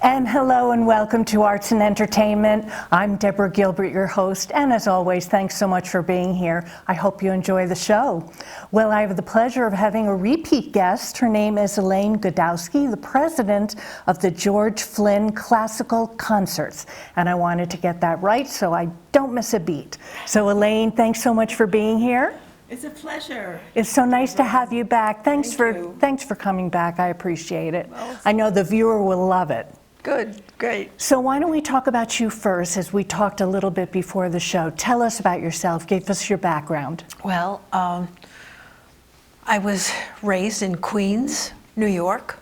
And hello and welcome to Arts and Entertainment. I'm Deborah Gilbert, your host, and as always, thanks so much for being here. I hope you enjoy the show. Well, I have the pleasure of having a repeat guest. Her name is Elaine Godowski, the president of the George Flynn Classical Concerts. And I wanted to get that right so I don't miss a beat. So Elaine, thanks so much for being here. It's a pleasure. It's so nice to have you back. Thanks Thank for coming back. I appreciate it. Well, I know the viewer will love it. Good, great. So why don't we talk about you first, as we talked a little bit before the show. Tell us about yourself. Give us your background. Well, I was raised in Queens, New York.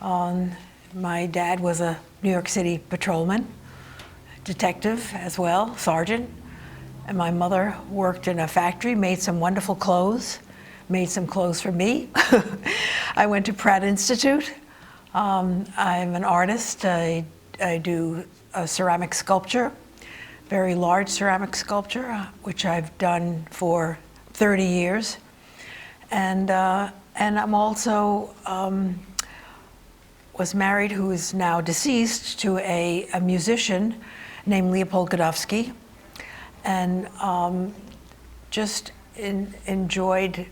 My dad was a New York City patrolman, detective as well, sergeant. And my mother worked in a factory, made some wonderful clothes, made some clothes for me. I went to Pratt Institute. I'm an artist. I do a ceramic sculpture, very large ceramic sculpture, which I've done for 30 years. And I'm also was married, who is now deceased, to a musician named Leopold Godowski. And just enjoyed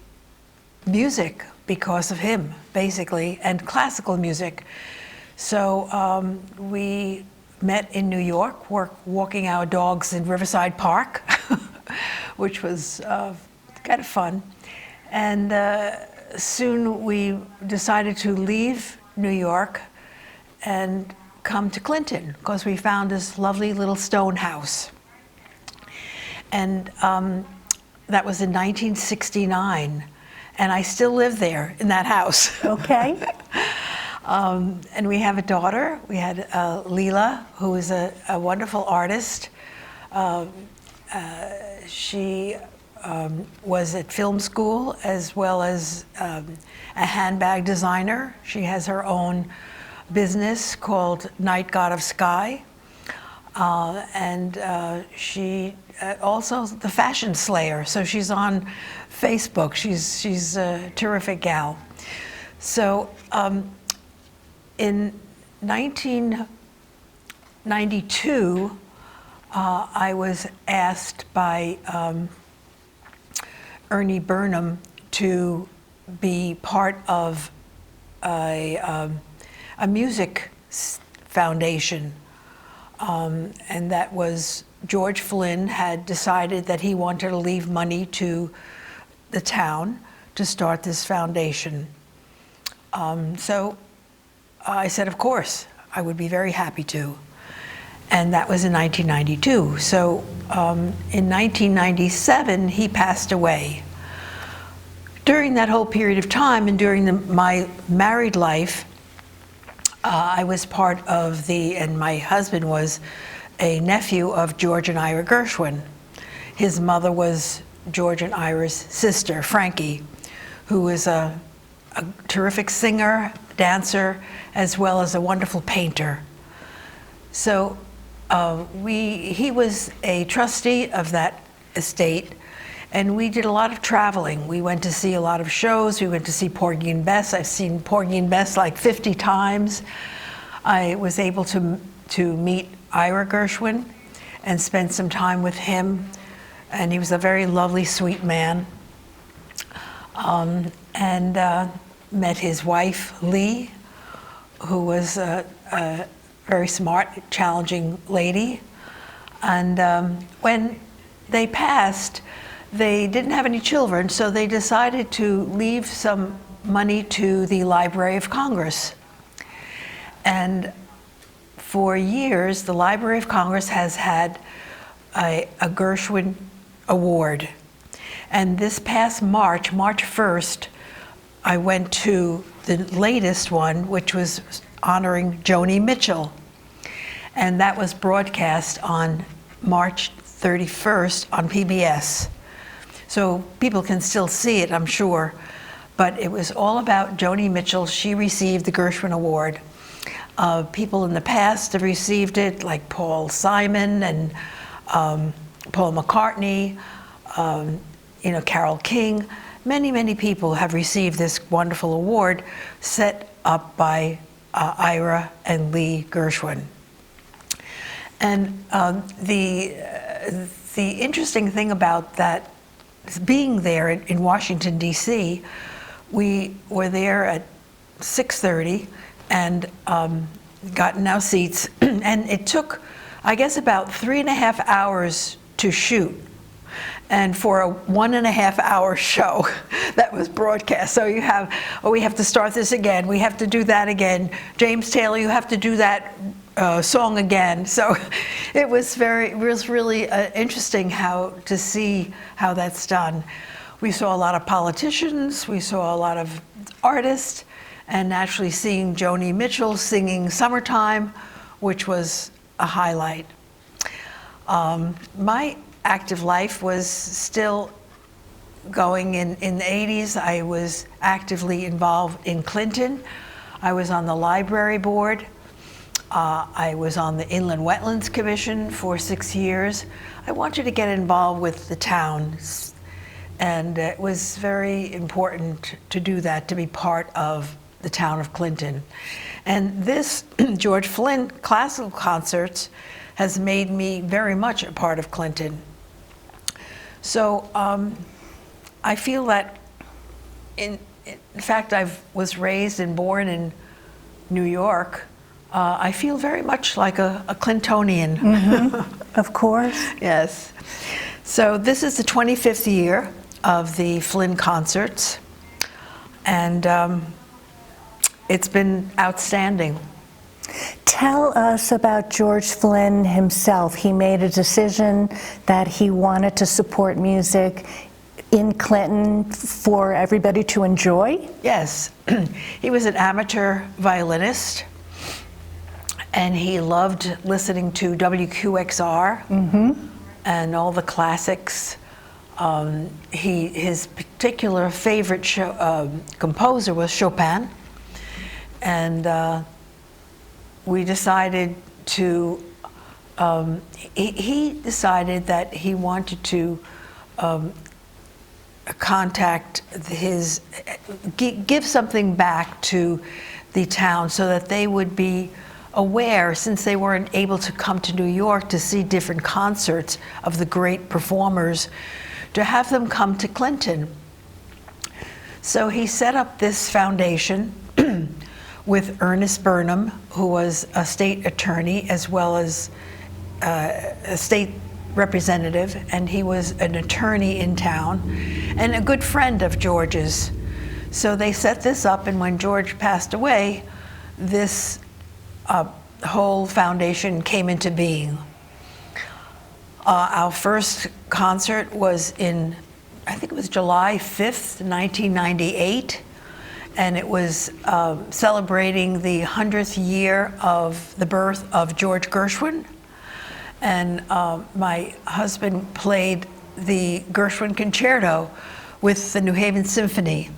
music because of him, basically, and classical music. So we met in New York, walking our dogs in Riverside Park, which was kind of fun. And soon we decided to leave New York and come to Clinton, because we found this lovely little stone house. And that was in 1969, and I still live there in that house. Okay. And we have a daughter. We had Leela, who is a wonderful artist. She was at film school as well as a handbag designer. She has her own business called Night God of Sky. And she also the Fashion Slayer, so she's on Facebook. She's a terrific gal. So in 1992, I was asked by Ernie Burnham to be part of a music foundation. And that was, George Flynn had decided that he wanted to leave money to the town to start this foundation. So I said, of course, I would be very happy to. And that was in 1992. So in 1997, he passed away. During that whole period of time, and during my married life, I was part of and my husband was a nephew of George and Ira Gershwin. His mother was George and Ira's sister, Frankie, who was a terrific singer, dancer, as well as a wonderful painter. So he was a trustee of that estate, and we did a lot of traveling. We went to see a lot of shows. We went to see Porgy and Bess. I've seen Porgy and Bess like 50 times. I was able to meet Ira Gershwin and spend some time with him. And he was a very lovely, sweet man. And met his wife, Lee, who was a very smart, challenging lady. And when they passed, they didn't have any children, so they decided to leave some money to the Library of Congress. And for years, the Library of Congress has had a Gershwin Award. And this past March 1st, I went to the latest one, which was honoring Joni Mitchell. And that was broadcast on March 31st on PBS. So people can still see it, I'm sure. But it was all about Joni Mitchell. She received the Gershwin Award. People in the past have received it, like Paul Simon and Paul McCartney, Carole King. Many, many people have received this wonderful award set up by Ira and Lee Gershwin. And the interesting thing about that, being there in Washington, D.C., we were there at 6:30 and gotten our seats. And it took, I guess, about 3.5 hours to shoot. And for a 1.5 hour show that was broadcast. So you have, oh, we have to start this again. We have to do that again. James Taylor, you have to do that song again. So it was really interesting to see how that's done. We saw a lot of politicians, we saw a lot of artists, and naturally seeing Joni Mitchell singing Summertime, which was a highlight. My active life was still going in the 80s. I was actively involved in Clinton. I was on the library board. I was on the Inland Wetlands Commission for 6 years. I wanted to get involved with the towns, and it was very important to do that, to be part of the town of Clinton. And this George Flynn classical concerts has made me very much a part of Clinton. So I feel that, in fact, I was raised and born in New York. I feel very much like a Clintonian. Mm-hmm. Of course. Yes. So this is the 25th year of the Flynn concerts, and it's been outstanding. Tell us about George Flynn himself. He made a decision that he wanted to support music in Clinton for everybody to enjoy? Yes. He was an amateur violinist, and he loved listening to WQXR and all the classics. His particular favorite composer was Chopin, and we decided to, he decided that he wanted to give something back to the town so that they would be aware, since they weren't able to come to New York to see different concerts of the great performers, to have them come to Clinton. So he set up this foundation with Ernest Burnham, who was a state attorney as well as a state representative, and he was an attorney in town and a good friend of George's. So they set this up, and when George passed away, this whole foundation came into being. Our first concert was in, I think it was July 5th, 1998, and it was celebrating the 100th year of the birth of George Gershwin. And my husband played the Gershwin Concerto with the New Haven Symphony.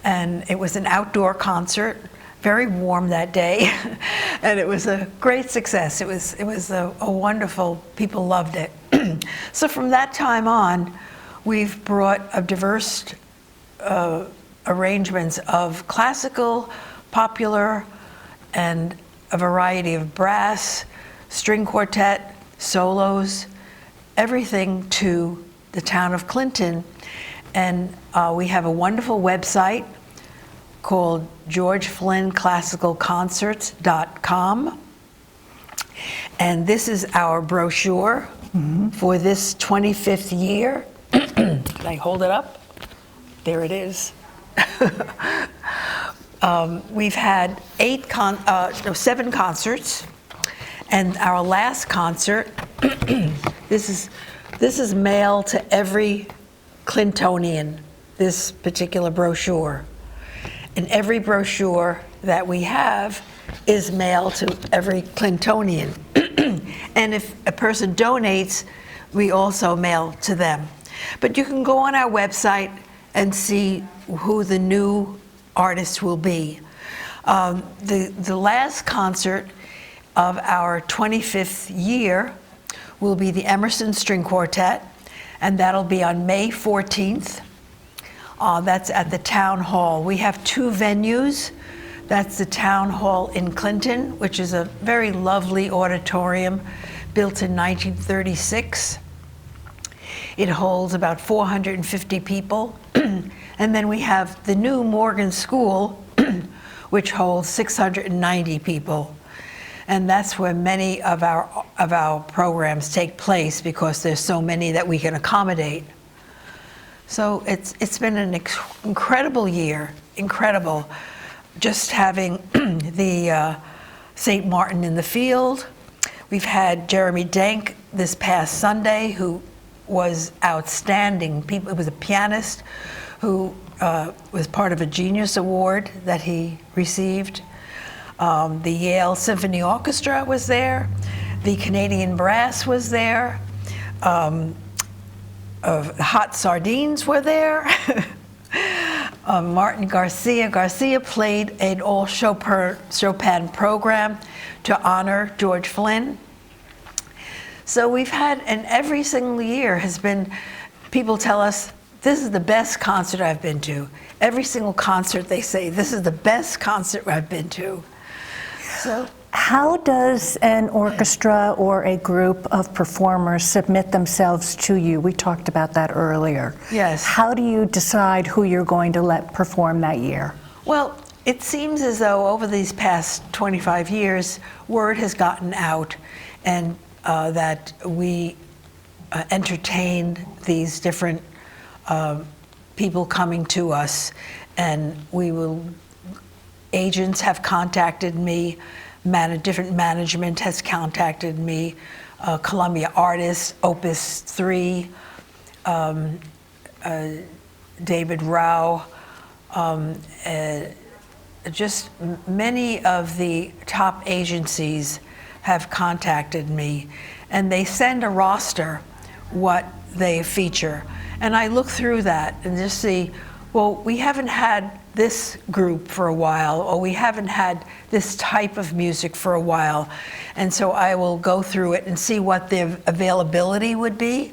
And it was an outdoor concert, very warm that day, and it was a great success. It was a wonderful, people loved it. So from that time on, we've brought a diverse arrangements of classical, popular, and a variety of brass, string quartet, solos, everything to the town of Clinton. And we have a wonderful website called GeorgeFlynnClassicalConcerts.com. And this is our brochure for this 25th year. Can I hold it up? There it is. We've had 7 concerts, and our last concert, this is mailed to every Clintonian, this particular brochure. And every brochure that we have is mailed to every Clintonian. And if a person donates, we also mail to them. But you can go on our website and see who the new artists will be. The last concert of our 25th year will be the Emerson String Quartet, and that'll be on May 14th. That's at the Town Hall. We have 2 venues. That's the Town Hall in Clinton, which is a very lovely auditorium built in 1936. It holds about 450 people. And then we have the new Morgan School, which holds 690 people. And that's where many of our programs take place, because there's so many that we can accommodate. So it's been an incredible year, incredible. Just having the St. Martin in the Field. We've had Jeremy Denk this past Sunday, who was outstanding. It was a pianist who was part of a Genius Award that he received. The Yale Symphony Orchestra was there. The Canadian Brass was there. Hot Sardines were there. Martin Garcia played an all Chopin program to honor George Flynn. So we've had, and every single year has been, people tell us, this is the best concert I've been to. Every single concert they say, this is the best concert I've been to. So, how does an orchestra or a group of performers submit themselves to you? We talked about that earlier. Yes. How do you decide who you're going to let perform that year? Well, it seems as though over these past 25 years, word has gotten out, and that we entertain these different people coming to us, and agents have contacted me, different management has contacted me, Columbia Artists, Opus 3, David Rao, just many of the top agencies have contacted me, and they send a roster what they feature. And I look through that and just see, well, we haven't had this group for a while, or we haven't had this type of music for a while. And so I will go through it and see what the availability would be,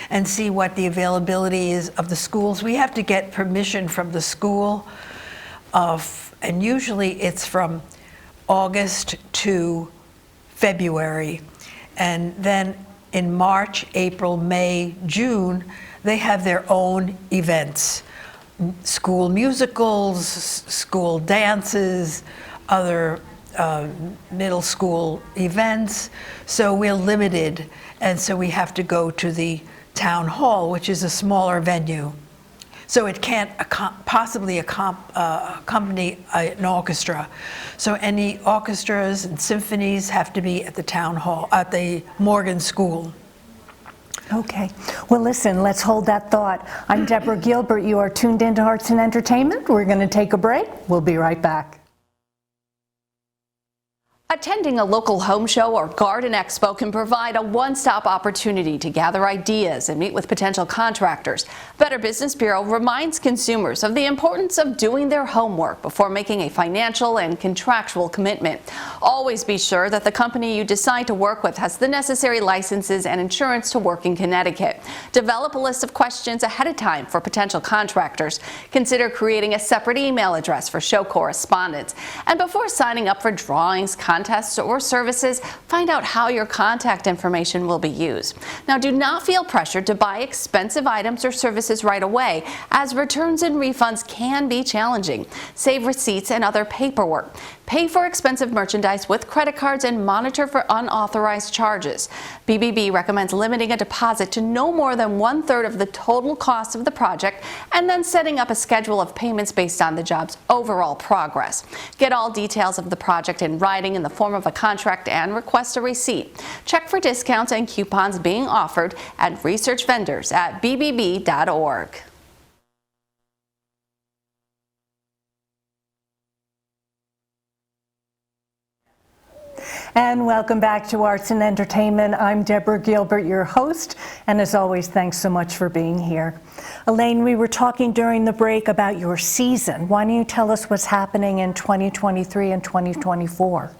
and see what the availability is of the schools. We have to get permission from the school, and usually it's from August to February. And then in March, April, May, June, they have their own events. School musicals, school dances, other middle school events. So we're limited, and so we have to go to the town hall, which is a smaller venue. So it can't possibly accompany an orchestra. So any orchestras and symphonies have to be at the town hall, at the Morgan School. Okay. Well, listen, let's hold that thought. I'm Deborah Gilbert. You are tuned into Arts and Entertainment. We're going to take a break. We'll be right back. Attending a local home show or garden expo can provide a one-stop opportunity to gather ideas and meet with potential contractors. Better Business Bureau reminds consumers of the importance of doing their homework before making a financial and contractual commitment. Always be sure that the company you decide to work with has the necessary licenses and insurance to work in Connecticut. Develop a list of questions ahead of time for potential contractors. Consider creating a separate email address for show correspondence. And before signing up for drawings, contests, or services, find out how your contact information will be used. Now, do not feel pressured to buy expensive items or services right away, as returns and refunds can be challenging. Save receipts and other paperwork. Pay for expensive merchandise with credit cards and monitor for unauthorized charges. BBB recommends limiting a deposit to no more than 1/3 of the total cost of the project, and then setting up a schedule of payments based on the job's overall progress. Get all details of the project in writing in the form of a contract and request a receipt. Check for discounts and coupons being offered and research vendors at bbb.org. And welcome back to Arts and Entertainment. I'm Deborah Gilbert, your host, and as always, thanks so much for being here. Elaine, we were talking during the break about your season. Why don't you tell us what's happening in 2023 and 2024?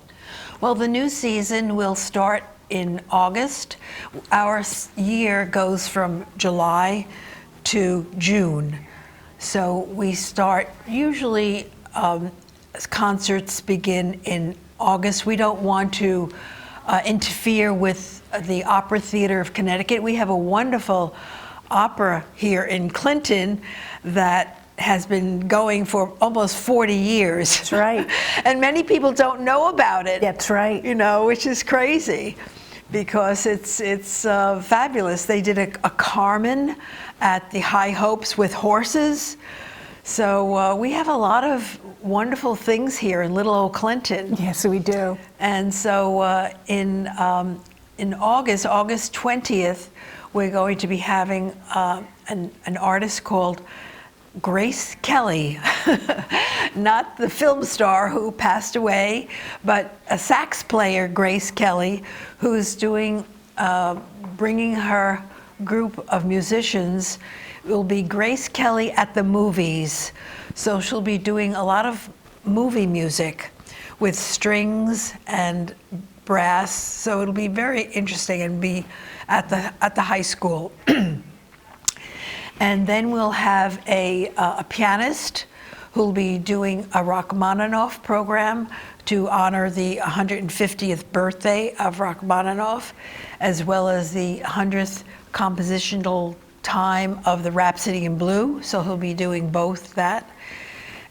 Well, the new season will start in August. Our year goes from July to June. So we start usually concerts begin in August. We don't want to interfere with the Opera Theater of Connecticut. We have a wonderful opera here in Clinton that has been going for almost 40 years. That's right. And many people don't know about it. That's right. You know, which is crazy because it's fabulous. They did a Carmen at the High Hopes with horses. So we have a lot of wonderful things here in little old Clinton. Yes, we do. And so in August 20th, we're going to be having an artist called Grace Kelly, not the film star who passed away, but a sax player, Grace Kelly, who's doing, bringing her group of musicians. Will be Grace Kelly at the movies. So she'll be doing a lot of movie music with strings and brass. So it'll be very interesting and be at the high school. And then we'll have a pianist who'll be doing a Rachmaninoff program to honor the 150th birthday of Rachmaninoff, as well as the 100th compositional time of the Rhapsody in Blue. So he'll be doing both that.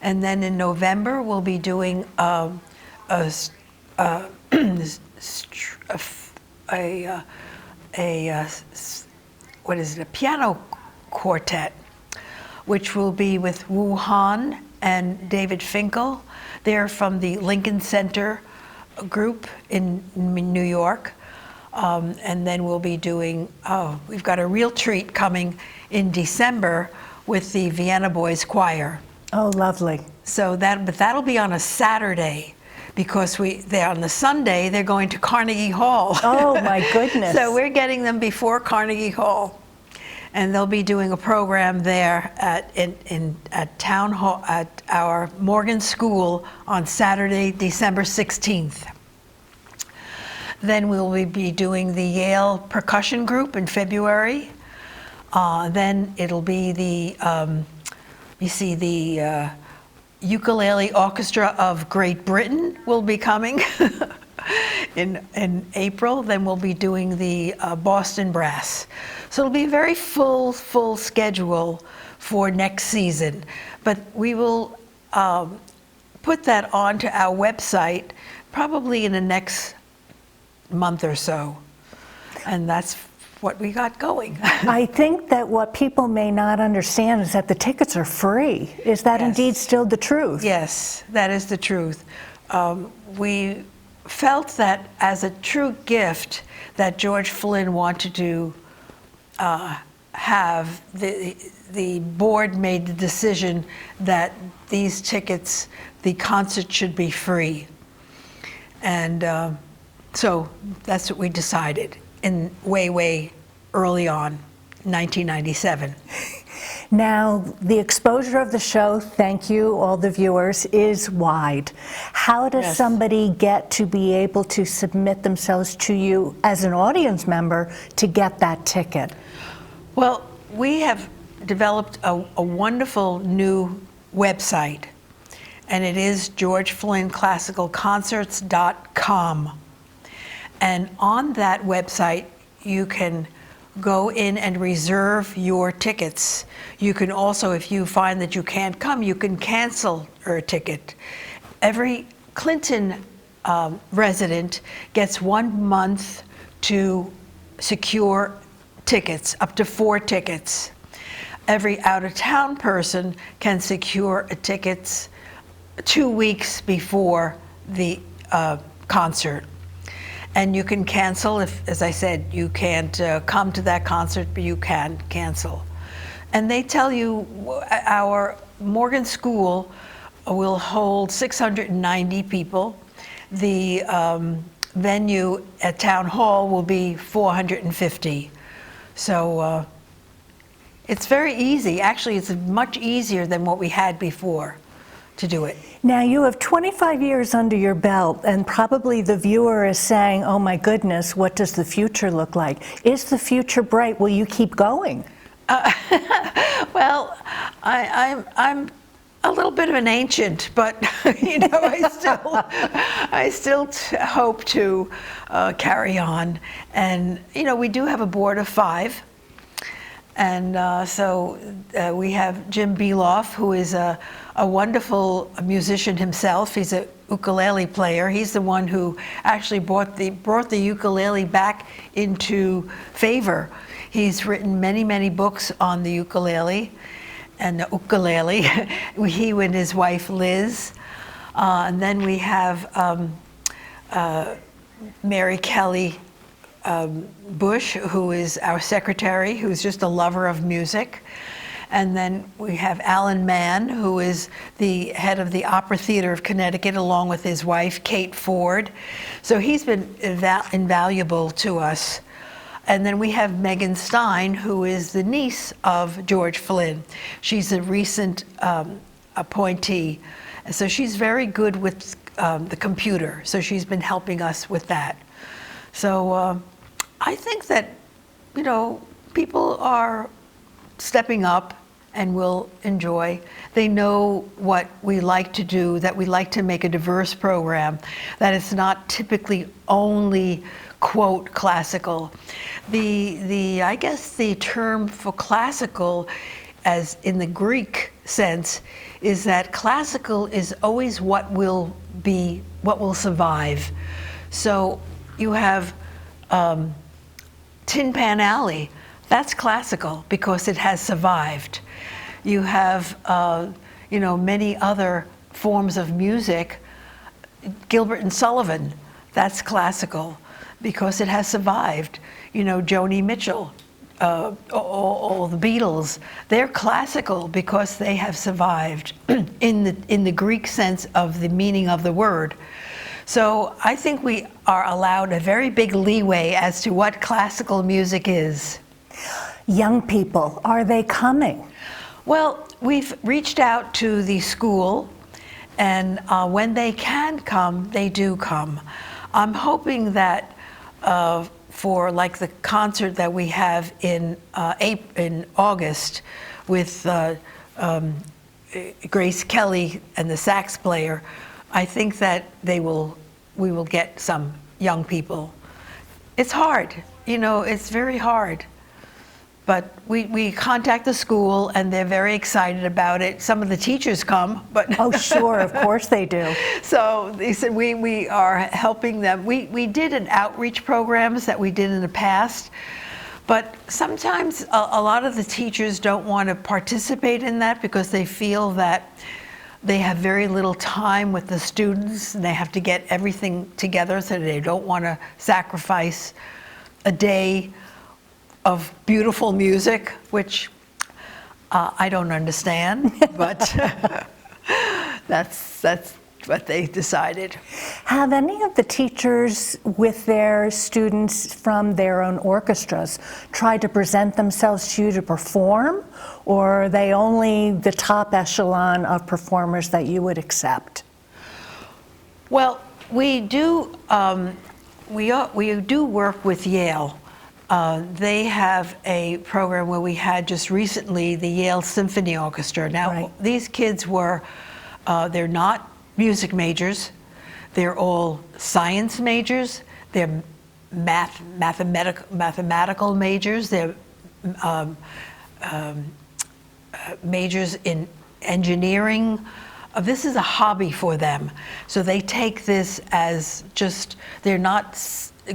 And then in November, we'll be doing what is it, a piano quartet, which will be with Wu Han and David Finkel. They're from the Lincoln Center group in New York. And then we'll be doing, we've got a real treat coming in December with the Vienna Boys Choir. Oh, lovely. So but that'll be on a Saturday, because they're on the Sunday, they're going to Carnegie Hall. Oh, my goodness. So we're getting them before Carnegie Hall. And they'll be doing a program there at Town Hall, at our Morgan School on Saturday, December 16th. Then we'll be doing the Yale Percussion Group in February. Then it'll be the, Ukulele Orchestra of Great Britain will be coming in April. Then we'll be doing the Boston Brass. So it'll be a very full schedule for next season. But we will put that onto our website probably in the next month or so. And that's what we got going. I think that what people may not understand is that the tickets are free. Is that Yes. indeed still the truth? Yes, that is the truth. We felt that as a true gift that George Flynn wanted to have, the board made the decision that these tickets, the concert should be free. And so that's what we decided in way early on, 1997. Now, the exposure of the show, thank you, all the viewers, is wide. How does Yes. somebody get to be able to submit themselves to you as an audience member to get that ticket? Well, we have developed a wonderful new website, and it is GeorgeFlynnClassicalConcerts.com. And on that website, you can go in and reserve your tickets. You can also, if you find that you can't come, you can cancel your ticket. Every Clinton resident gets 1 month to secure tickets, up to 4 tickets. Every out-of-town person can secure tickets 2 weeks before the concert. And you can cancel if, as I said, you can't come to that concert, but you can cancel. And they tell you our Morgan School will hold 690 people. The venue at Town Hall will be 450. So it's very easy. Actually, it's much easier than what we had before to do it. Now, you have 25 years under your belt, and probably the viewer is saying, oh my goodness, what does the future look like? Is the future bright? Will you keep going? Well, I'm a little bit of an ancient, but you know, I still hope to carry on. And you know, we do have a board of 5, and so we have Jim Beloff, who is a wonderful musician himself. He's a ukulele player. He's the one who actually brought the ukulele back into favor. He's written many books on the ukulele. And the ukulele, he and his wife Liz. And then we have Mary Kelly Bush, who is our secretary, who's just a lover of music. And then we have Alan Mann, who is the head of the Opera Theater of Connecticut, along with his wife, Kate Ford. So he's been invaluable to us. And then we have Megan Stein, who is the niece of George Flynn. She's a recent appointee. So she's very good with the computer. So she's been helping us with that. So I think that, you know, people are stepping up and will enjoy. They know what we like to do, that we like to make a diverse program, that it's not typically only quote classical. I guess the term for classical, as in the Greek sense, is that classical is always what will survive. So you have Tin Pan Alley. That's classical because it has survived. You have you know, many other forms of music. Gilbert and Sullivan, that's classical because it has survived. You know, Joni Mitchell, all the Beatles, they're classical because they have survived in the Greek sense of the meaning of the word. So I think we are allowed a very big leeway as to what classical music is. Young people, are they coming? Well, we've reached out to the school, and when they can come, they do come. I'm hoping that for like the concert that we have in August with Grace Kelly and the sax player, I think that we will get some young people. It's hard, you know, it's very hard. But we contact the school, and they're very excited about it. Some of the teachers come, but Oh, sure, of course they do. So they said we are helping them. We did an outreach programs that we did in the past, but sometimes a lot of the teachers don't want to participate in that because they feel that they have very little time with the students, and they have to get everything together, so they don't want to sacrifice a day of beautiful music, which I don't understand, but that's what they decided. Have any of the teachers with their students from their own orchestras tried to present themselves to you to perform, or are they only the top echelon of performers that you would accept? Well, we do work with Yale. They have a program where we had just recently the Yale Symphony Orchestra. Now, Right. These kids they're not music majors. They're all science majors. They're mathematical majors. They're majors in engineering. This is a hobby for them. So they take this as just, they're not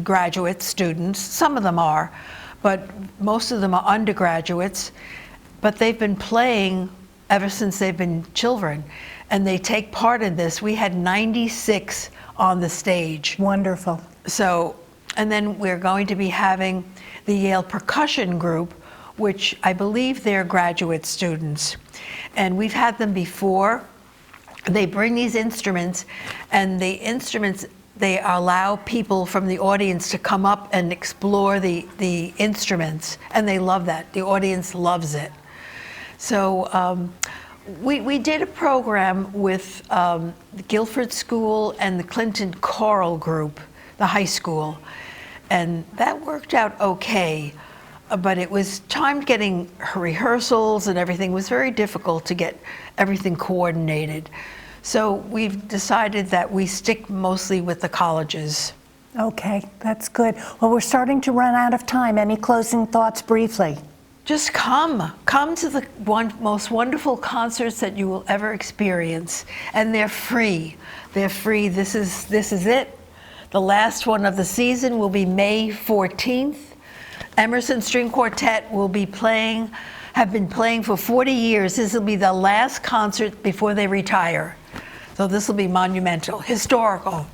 graduate students. Some of them are, but most of them are undergraduates. But they've been playing ever since they've been children, and they take part in this. We had 96 on the stage. Wonderful. So, and then we're going to be having the Yale Percussion Group, which I believe they're graduate students. And we've had them before. They bring these instruments, and the instruments, they allow people from the audience to come up and explore the instruments, and they love that. The audience loves it. So we did a program with the Guilford School and the Clinton Choral Group, the high school, and that worked out okay. but it was time getting rehearsals and everything was very difficult to get everything coordinated. So we've decided that we stick mostly with the colleges. Okay, that's good. Well, we're starting to run out of time. Any closing thoughts briefly? Just come to the most wonderful concerts that you will ever experience, and they're free. They're free. This is it. The last one of the season will be May 14th. Emerson String Quartet will be playing, have been playing for 40 years. This will be the last concert before they retire. So this will be monumental, historical.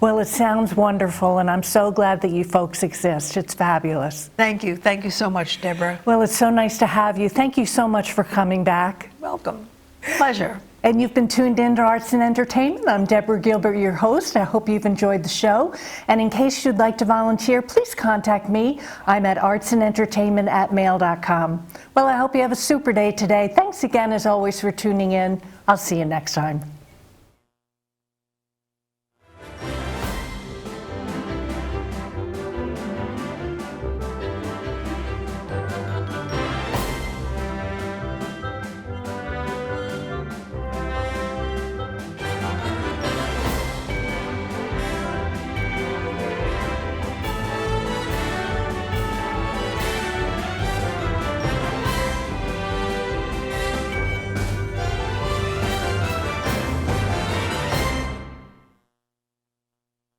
Well, it sounds wonderful, and I'm so glad that you folks exist. It's fabulous. Thank you. Thank you so much, Deborah. Well, it's so nice to have you. Thank you so much for coming back. Welcome. Pleasure. And you've been tuned in to Arts and Entertainment. I'm Deborah Gilbert, your host. I hope you've enjoyed the show. And in case you'd like to volunteer, please contact me. I'm at artsandentertainment@mail.com. Well, I hope you have a super day today. Thanks again, as always, for tuning in. I'll see you next time.